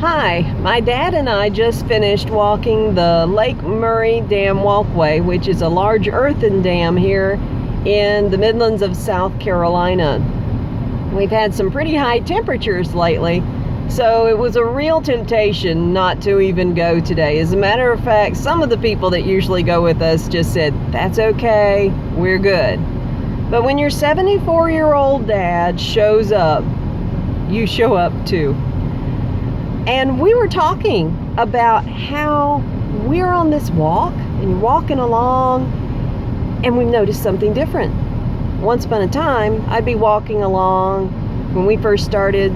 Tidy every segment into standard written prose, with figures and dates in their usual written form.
Hi, my dad and I just finished walking the Lake Murray Dam Walkway, which is a large earthen dam here in the Midlands of South Carolina. We've had some pretty high temperatures lately, so it was a real temptation not to even go today. As a matter of fact, some of the people that usually go with us just said, "That's okay, we're good." But when your 74-year-old dad shows up, you show up too. And we were talking about how we're on this walk and you're walking along and we've noticed something different. Once upon a time, I'd be walking along. When we first started,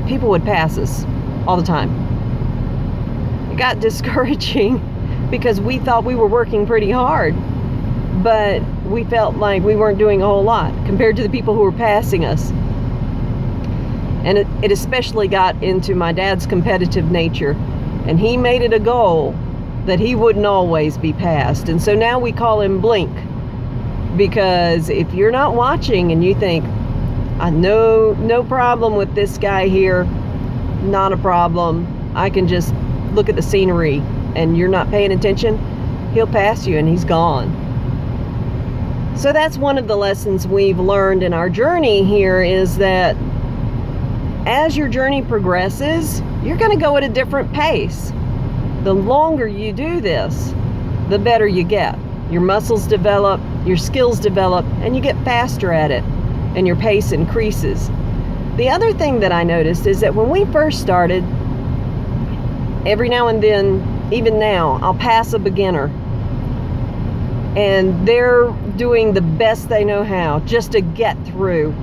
people would pass us all the time. It got discouraging because we thought we were working pretty hard, but we felt like we weren't doing a whole lot compared to the people who were passing us. And it especially got into my dad's competitive nature. And he made it a goal that he wouldn't always be passed. And so now we call him Blink. Because if you're not watching and you think, no problem with this guy here, not a problem, I can just look at the scenery, and you're not paying attention, he'll pass you and he's gone. So that's one of the lessons we've learned in our journey here, is that as your journey progresses, you're going to go at a different pace. The longer you do this, the better you get. Your muscles develop, your skills develop, and you get faster at it, and your pace increases. The other thing that I noticed is that when we first started, every now and then, even now, I'll pass a beginner, and they're doing the best they know how just to get through.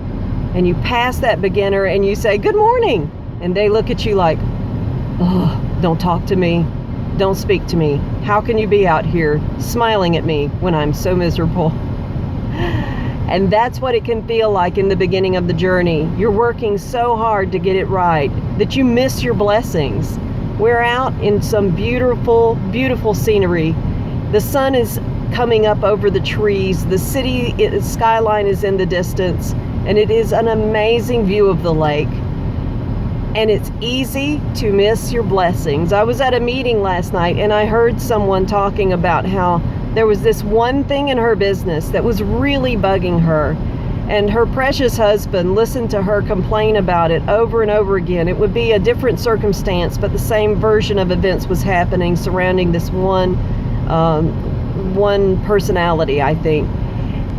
And you pass that beginner and you say, "Good morning." And they look at you like, "Oh, don't talk to me. Don't speak to me. How can you be out here smiling at me when I'm so miserable?" And that's what it can feel like in the beginning of the journey. You're working so hard to get it right that you miss your blessings. We're out in some beautiful, beautiful scenery. The sun is coming up over the trees. The city skyline is in the distance. And it is an amazing view of the lake. And it's easy to miss your blessings. I was at a meeting last night and I heard someone talking about how there was this one thing in her business that was really bugging her. And her precious husband listened to her complain about it over and over again. It would be a different circumstance, but the same version of events was happening surrounding this one personality, I think.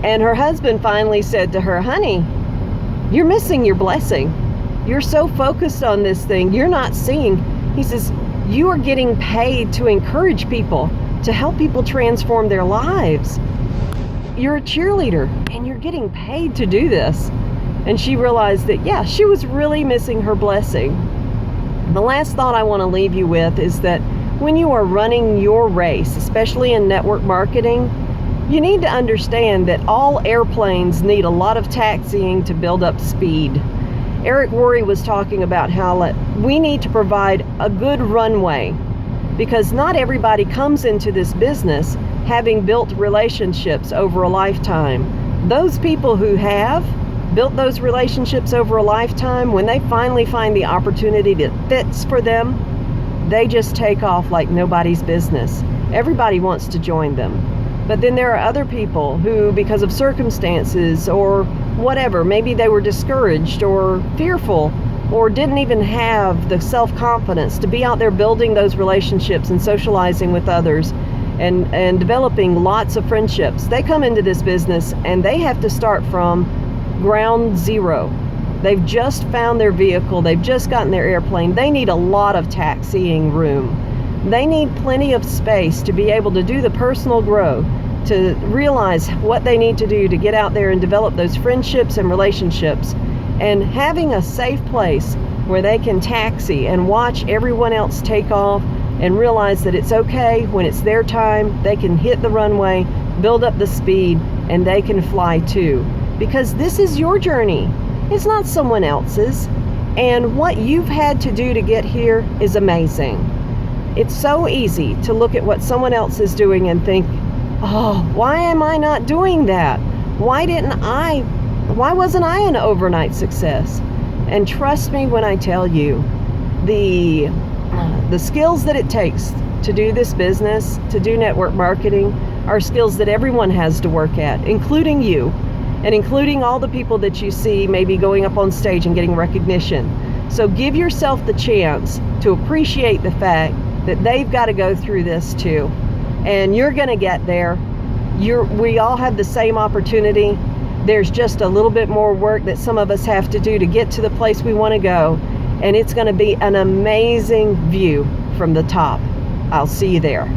And her husband finally said to her, "Honey, you're missing your blessing. You're so focused on this thing, you're not seeing." He says, "You are getting paid to encourage people, to help people transform their lives. You're a cheerleader and you're getting paid to do this." And she realized that, yeah, she was really missing her blessing. The last thought I want to leave you with is that when you are running your race, especially in network marketing, you need to understand that all airplanes need a lot of taxiing to build up speed. Erik Worre was talking about how we need to provide a good runway, because not everybody comes into this business having built relationships over a lifetime. Those people who have built those relationships over a lifetime, when they finally find the opportunity that fits for them, they just take off like nobody's business. Everybody wants to join them. But then there are other people who, because of circumstances or whatever, maybe they were discouraged or fearful or didn't even have the self-confidence to be out there building those relationships and socializing with others and developing lots of friendships. They come into this business and they have to start from ground zero. They've just found their vehicle. They've just gotten their airplane. They need a lot of taxiing room. They need plenty of space to be able to do the personal growth, to realize what they need to do to get out there and develop those friendships and relationships, and having a safe place where they can taxi and watch everyone else take off and realize that it's okay. When it's their time, they can hit the runway, build up the speed, and they can fly too. Because this is your journey. It's not someone else's. And what you've had to do to get here is amazing. It's so easy to look at what someone else is doing and think, "Oh, why am I not doing that? Why wasn't I an overnight success?" And trust me when I tell you, the The skills that it takes to do this business, to do network marketing, are skills that everyone has to work at, including you, and including all the people that you see maybe going up on stage and getting recognition. So give yourself the chance to appreciate the fact that they've got to go through this too. And you're going to get there. We all have the same opportunity. There's just a little bit more work that some of us have to do to get to the place we want to go. And it's going to be an amazing view from the top. I'll see you there.